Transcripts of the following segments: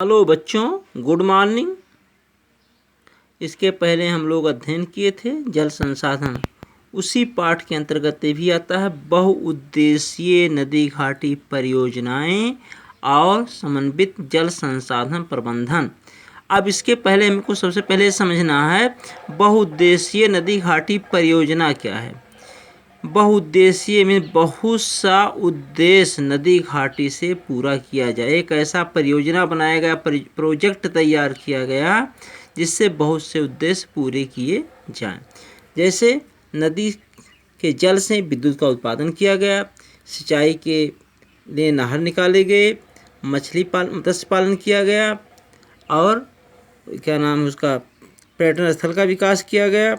Hello बच्चों, good morning. इसके पहले हम लोग अध्ययन किए थे जल संसाधन। उसी पाठ के अंतर्गत ये भी आता है बहुउद्देशीय नदी घाटी परियोजनाएं और समन्वित जल संसाधन प्रबंधन। अब इसके पहले हमको सबसे पहले समझना है बहुउद्देशीय नदी घाटी परियोजना क्या है। बहुउद्देशीय में बहुत सा उद्देश्य नदी घाटी से पूरा किया जाए। एक ऐसा परियोजना बनाया गया, प्रोजेक्ट तैयार किया गया जिससे बहुत से उद्देश्य पूरे किए जाएं। जैसे नदी के जल से विद्युत का उत्पादन किया गया, सिंचाई के लिए नहर निकाले गए, मत्स्य पालन किया गया और क्या नाम है उसका पर्यटन स्थल का विकास किया गया।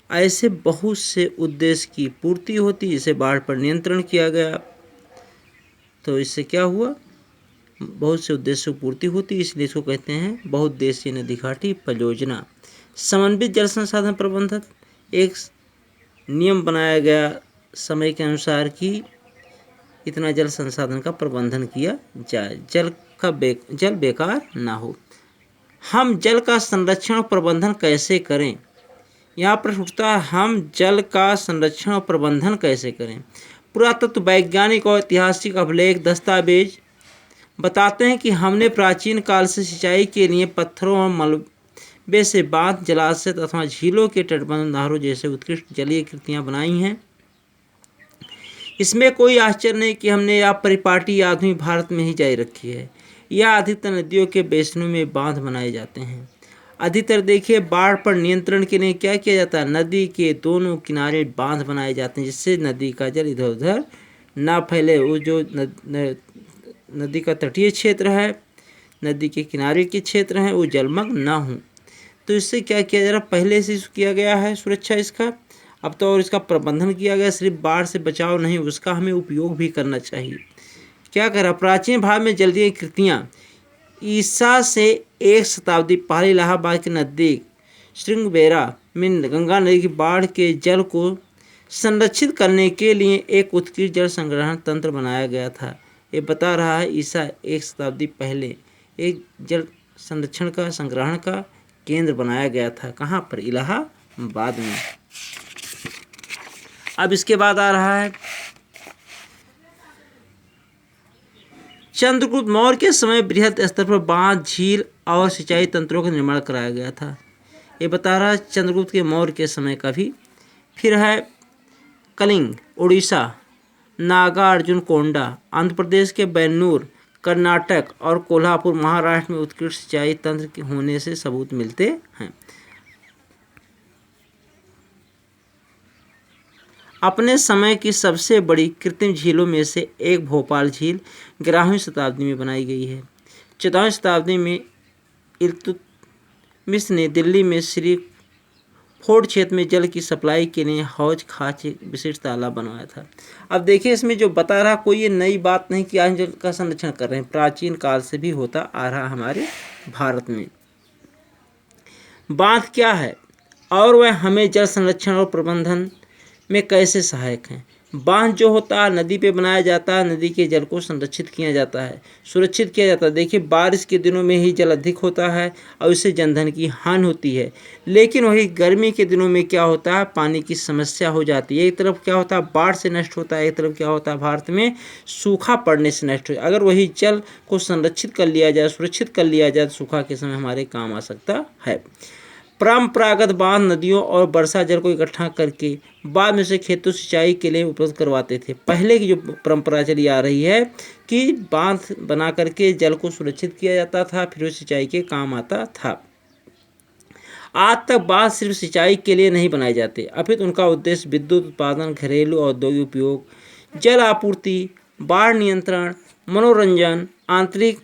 ऐसे बहुत से उद्देश्य की पूर्ति होती, जिसे बाढ़ पर नियंत्रण किया गया। तो इससे क्या हुआ, बहुत से उद्देश्यों की पूर्ति होती, इसलिए इसको कहते हैं बहुउद्देशीय नदी घाटी परियोजना। समन्वित जल संसाधन प्रबंधन, एक नियम बनाया गया समय के अनुसार कि इतना जल संसाधन का प्रबंधन किया जाए, जल बेकार ना हो। हम जल का संरक्षण और प्रबंधन कैसे करें, यहाँ प्रश्न उठता है, हम जल का संरक्षण और प्रबंधन कैसे करें। पुरातत्व, वैज्ञानिक और ऐतिहासिक अभिलेख दस्तावेज बताते हैं कि हमने प्राचीन काल से सिंचाई के लिए पत्थरों और मलबे से बांध, जलाशय अथवा झीलों के तटबंध, नहरों जैसे उत्कृष्ट जलीय कृतियाँ बनाई हैं। इसमें कोई आश्चर्य नहीं कि हमने यह परिपाटी आधुनिक भारत में ही जारी रखी है। यह अधिकतर नदियों के बेसिनों में बांध बनाए जाते हैं। अधिकतर देखिए, बाढ़ पर नियंत्रण के लिए क्या किया जाता है, नदी के दोनों किनारे बांध बनाए जाते हैं जिससे नदी का जल इधर उधर ना फैले। वो जो नदी का तटीय क्षेत्र है, नदी के किनारे के क्षेत्र हैं, वो जलमग्न ना हो। तो इससे क्या किया जा रहा है, पहले से किया गया है सुरक्षा इसका। अब तो और इसका प्रबंधन किया गया, सिर्फ बाढ़ से बचाव नहीं, उसका हमें उपयोग भी करना चाहिए। क्या करा, प्राचीन भारत में जलीय कृतियाँ ईसा से 1 शताब्दी पहले इलाहाबाद के नज़दीक श्रृंगबेरा में गंगा नदी की बाढ़ के जल को संरक्षित करने के लिए एक उत्कृष्ट जल संग्रहण तंत्र बनाया गया था। ये बता रहा है ईसा 1 शताब्दी पहले एक जल संरक्षण का, संग्रहण का केंद्र बनाया गया था। कहाँ पर, इलाहाबाद में। अब इसके बाद आ रहा है चंद्रगुप्त मौर्य के समय बृहद स्तर पर बांध, झील और सिंचाई तंत्रों का निर्माण कराया गया था। ये बता रहा है चंद्रगुप्त के मौर्य के समय का भी। फिर है कलिंग, उड़ीसा, नागार्जुनकोंडा, आंध्र प्रदेश के बेन्नूर, कर्नाटक और कोल्हापुर, महाराष्ट्र में उत्कृष्ट सिंचाई तंत्र के होने से सबूत मिलते हैं। अपने समय की सबसे बड़ी कृत्रिम झीलों में से एक भोपाल झील 11वीं शताब्दी में बनाई गई है। 14वीं शताब्दी में इल्तुतमिश ने दिल्ली में श्री फोर्ट क्षेत्र में जल की सप्लाई के लिए हौज खाच एक विशिष्ट तालाब बनवाया था। अब देखिए, इसमें जो बता रहा, कोई ये नई बात नहीं कि आज जल का संरक्षण कर रहे हैं, प्राचीन काल से भी होता आ रहा हमारे भारत में। बांध क्या है और वह हमें जल संरक्षण और प्रबंधन में कैसे सहायक हैं। बांध जो होता है, नदी पे बनाया जाता है, नदी के जल को संरक्षित किया जाता है, सुरक्षित किया जाता है। देखिए, बारिश के दिनों में ही जल अधिक होता है और इससे जनधन की हानि होती है। लेकिन वही गर्मी के दिनों में क्या होता है, पानी की समस्या हो जाती है। एक तरफ क्या होता है, बाढ़ से नष्ट होता है, एक तरफ क्या होता है, भारत में सूखा पड़ने से नष्ट हो। अगर वही जल को संरक्षित कर लिया जाए, सुरक्षित कर लिया जाए, तो सूखा के समय हमारे काम आ सकता है। परंपरागत बांध नदियों और वर्षा जल को इकट्ठा करके बाद में से खेतों सिंचाई के लिए उपलब्ध करवाते थे। पहले की जो परंपरा चली आ रही है कि बांध बना करके जल को सुरक्षित किया जाता था, फिर वो सिंचाई के काम आता था। आज तक बांध सिर्फ सिंचाई के लिए नहीं बनाए जाते, अपितु उनका उद्देश्य विद्युत उत्पादन, घरेलू औद्योगिक उपयोग, जल आपूर्ति, बाढ़ नियंत्रण, मनोरंजन, आंतरिक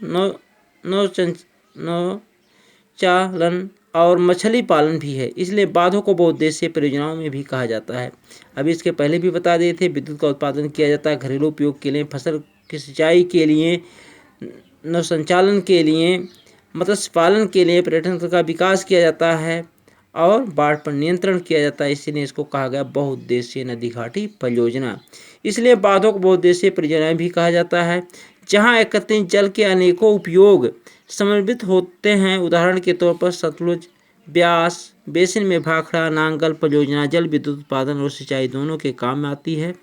नौचालन और मछली पालन भी है। इसलिए बांधों को बहुउद्देशीय परियोजनाओं में भी कहा जाता है। अभी इसके पहले भी बता दिए थे, विद्युत का उत्पादन किया जाता है, घरेलू उपयोग के लिए, फसल की सिंचाई के लिए, नौसंचालन के लिए, मत्स्य पालन के लिए, पर्यटन का विकास किया जाता है और बाढ़ पर नियंत्रण किया जाता है, इसीलिए इसको कहा गया बहुउद्देशीय नदी घाटी परियोजना। इसलिए बांधों को बहुउद्देशीय परियोजना भी कहा जाता है, जहां एकत्रित जल के अनेकों उपयोग समन्वित होते हैं। उदाहरण के तौर पर सतलुज, ब्यास बेसिन में भाखड़ा नांगल परियोजना जल विद्युत उत्पादन और सिंचाई दोनों के काम में आती है।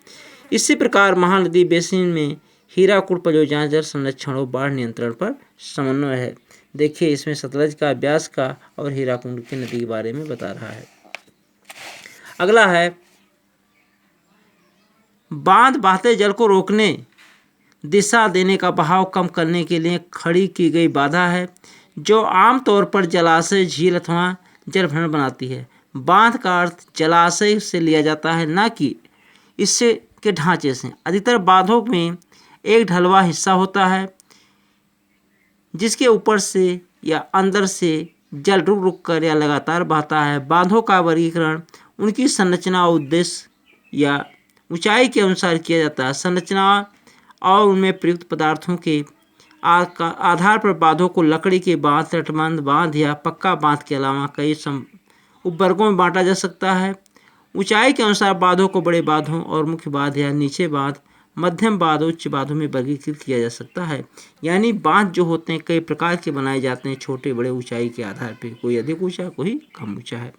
इसी प्रकार महानदी बेसिन में हीराकुड परियोजना जल संरक्षण और बाढ़ नियंत्रण पर समन्वय है। देखिए इसमें सतलज का, ब्यास का और हीराकुंड की नदी के बारे में बता रहा है। अगला है बांध बहते जल को रोकने, दिशा देने का बहाव कम करने के लिए खड़ी की गई बाधा है, जो आमतौर पर जलाशय, झील अथवा जल भंडार बनाती है। बांध का अर्थ जलाशय से लिया जाता है, न कि इससे के ढांचे से। अधिकतर बांधों में एक ढलवा हिस्सा होता है जिसके ऊपर से या अंदर से जल रुक रुक कर या लगातार बहता है। बांधों का वर्गीकरण उनकी संरचना और उद्देश्य या ऊंचाई के अनुसार किया जाता है। संरचना और उनमें प्रयुक्त पदार्थों के आधार पर बांधों को लकड़ी के बांध, तटबंध बांध या पक्का बांध के अलावा कई उपवर्गों में बांटा जा सकता है। ऊंचाई के अनुसार बांधों को बड़े बांधों और मुख्य बांध या नीचे बांध, मध्यम बांध, उच्च बांधों में वर्गीकृत किया जा सकता है। यानी बांध जो होते हैं कई प्रकार के बनाए जाते हैं, छोटे बड़े ऊंचाई के आधार पर, कोई अधिक ऊंचा कोई कम ऊंचा है।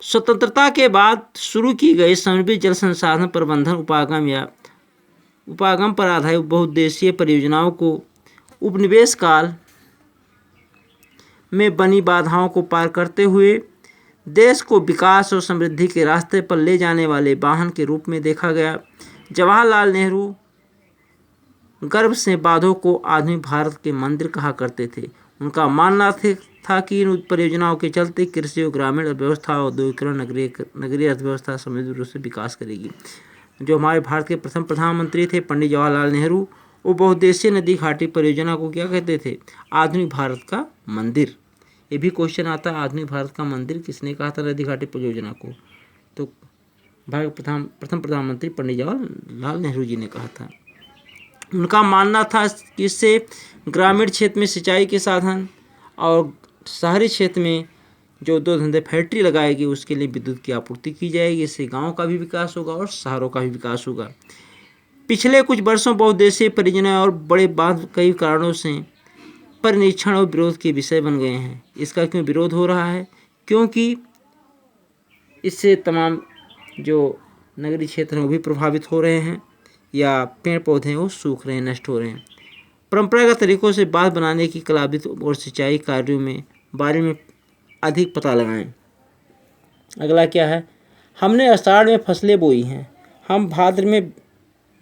स्वतंत्रता के बाद शुरू की गई समन्वित जल संसाधन प्रबंधन उपागम पर आधारित बहुउद्देशीय परियोजनाओं को उपनिवेश काल में बनी बाधाओं को पार करते हुए देश को विकास और समृद्धि के रास्ते पर ले जाने वाले वाहन के रूप में देखा गया। जवाहरलाल नेहरू गर्व से बांधों को आधुनिक भारत के मंदिर कहा करते थे। उनका मानना था कि इन परियोजनाओं के चलते कृषि और ग्रामीण अर्थव्यवस्था, औद्योगिकरण, नगरीय अर्थव्यवस्था समृद्ध रूप से विकास करेगी। जो हमारे भारत के प्रथम प्रधानमंत्री थे पंडित जवाहरलाल नेहरू, वो बहुउद्देशीय नदी घाटी परियोजना को क्या कहते थे? आधुनिक भारत का मंदिर। ये भी क्वेश्चन आता है, आधुनिक भारत का मंदिर किसने कहा था नदी घाटी परियोजना को? तो भारत के प्रथम प्रधानमंत्री पंडित जवाहरलाल नेहरू जी ने कहा था। उनका मानना था कि इससे ग्रामीण क्षेत्र में सिंचाई के साधन और शहरी क्षेत्र में जो दो धंधे फैक्ट्री लगाएगी उसके लिए विद्युत की आपूर्ति की जाएगी। इससे गाँव का भी विकास होगा और शहरों का भी विकास होगा। पिछले कुछ वर्षों बहुउद्देशीय परियोजना और बड़े बांध कई कारणों से परिनिरीक्षण और विरोध के विषय बन गए हैं। इसका क्यों विरोध हो रहा है? क्योंकि इससे तमाम जो नगरीय क्षेत्र हैं वो भी प्रभावित हो रहे हैं, या पेड़ पौधे हैं वो सूख रहे हैं, नष्ट हो रहे हैं। परंपरागत तरीकों से बांध बनाने की कलाविद और सिंचाई कार्यों में बारे में अधिक पता लगाएं। अगला क्या है? हमने आषाढ़ में फसलें बोई हैं, हम भाद्र में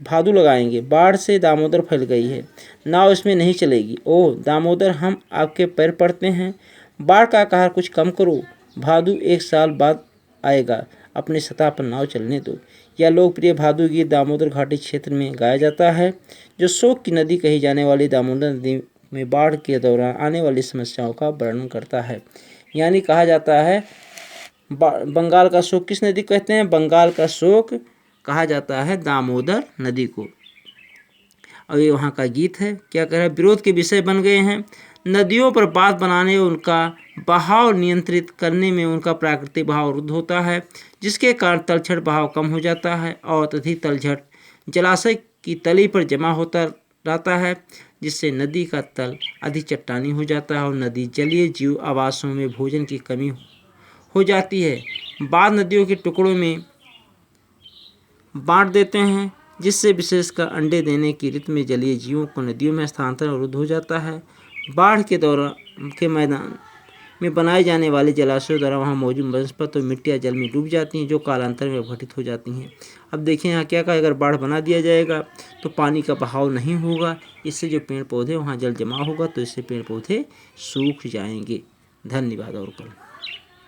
भादू लगाएंगे। बाढ़ से दामोदर फैल गई है, नाव इसमें नहीं चलेगी। ओह दामोदर, हम आपके पैर पड़ते हैं, बाढ़ का कहर कुछ कम करो। भादू 1 साल बाद आएगा, अपनी सतह पर नाव चलने दो। यह लोकप्रिय भादू गीत दामोदर घाटी क्षेत्र में गाया जाता है, जो शोक की नदी कही जाने वाली दामोदर नदी में बाढ़ के दौरान आने वाली समस्याओं का वर्णन करता है। यानी कहा जाता है बंगाल का शोक किस नदी कहते हैं? बंगाल का शोक कहा जाता है दामोदर नदी को। और ये वहाँ का गीत है। क्या कह रहा है? विरोध के विषय बन गए हैं। नदियों पर बांध बनाने और उनका बहाव नियंत्रित करने में उनका प्राकृतिक बहाव अवरुद्ध होता है, जिसके कारण तलछट बहाव कम हो जाता है और अत्यधिक तलछट जलाशय की तली पर जमा होता रहता है, जिससे नदी का तल अधिक चट्टानी हो जाता है और नदी जलीय जीव आवासों में भोजन की कमी हो जाती है। बांध नदियों के टुकड़ों में बांट देते हैं, जिससे विशेषकर अंडे देने की ऋतु में जलीय जीवों को नदियों में स्थानांतरण अवरुद्ध हो जाता है। बाढ़ के दौरान के मैदान में बनाए जाने वाले जलाशयों द्वारा वहाँ मौजूद वनस्पति और मिट्टियाँ जल में डूब जाती हैं, जो कालांतर में अपघटित हो जाती हैं। अब देखिए यहाँ क्या कहा, अगर बाढ़ बना दिया जाएगा तो पानी का बहाव नहीं होगा, इससे जो पेड़ पौधे वहाँ जल जमा होगा तो इससे पेड़ पौधे सूख जाएंगे। धन्यवाद और कल।